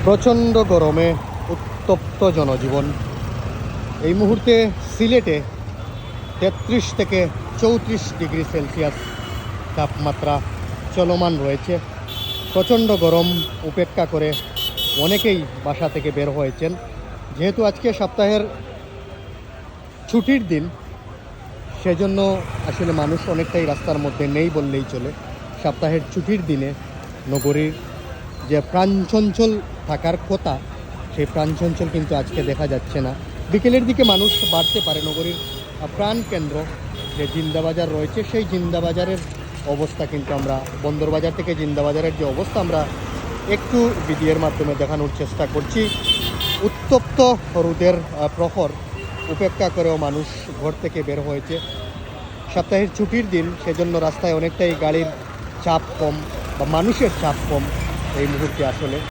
প্রচণ্ড গরমে উত্তপ্ত জনজীবন। এই মুহূর্তে সিলেটে 33 থেকে 34 ডিগ্রি সেলসিয়াস তাপমাত্রা চলমান রয়েছে। প্রচণ্ড গরম উপেক্ষা করে অনেকেই বাসা থেকে বের হয়েছেন। যেহেতু আজকে সপ্তাহের ছুটির দিন, সেজন্য আসলে মানুষ অনেকটাই রাস্তার মধ্যে নেই বললেই চলে। সপ্তাহের ছুটির দিনে নগরীর যে প্রাণচঞ্চল থাকার কথা, সেই প্রাণচঞ্চল কিন্তু আজকে দেখা যাচ্ছে না। বিকেলের দিকে মানুষ বাড়তে পারে। নগরীর প্রাণকেন্দ্র যে জিন্দাবাজার রয়েছে, সেই জিন্দাবাজারের অবস্থা কিন্তু আমরা বন্দরবাজার থেকে জিন্দাবাজারের যে অবস্থা আমরা একটু ভিডিওর মাধ্যমে দেখানোর চেষ্টা করছি। উত্তপ্ত রোদের প্রহর উপেক্ষা করেও মানুষ ঘর থেকে বের হয়েছে। সপ্তাহের ছুটির দিন, সেজন্য রাস্তায় অনেকটাই গাড়ির চাপ কম বা মানুষের চাপ কম এই মুহূর্তে আসলে।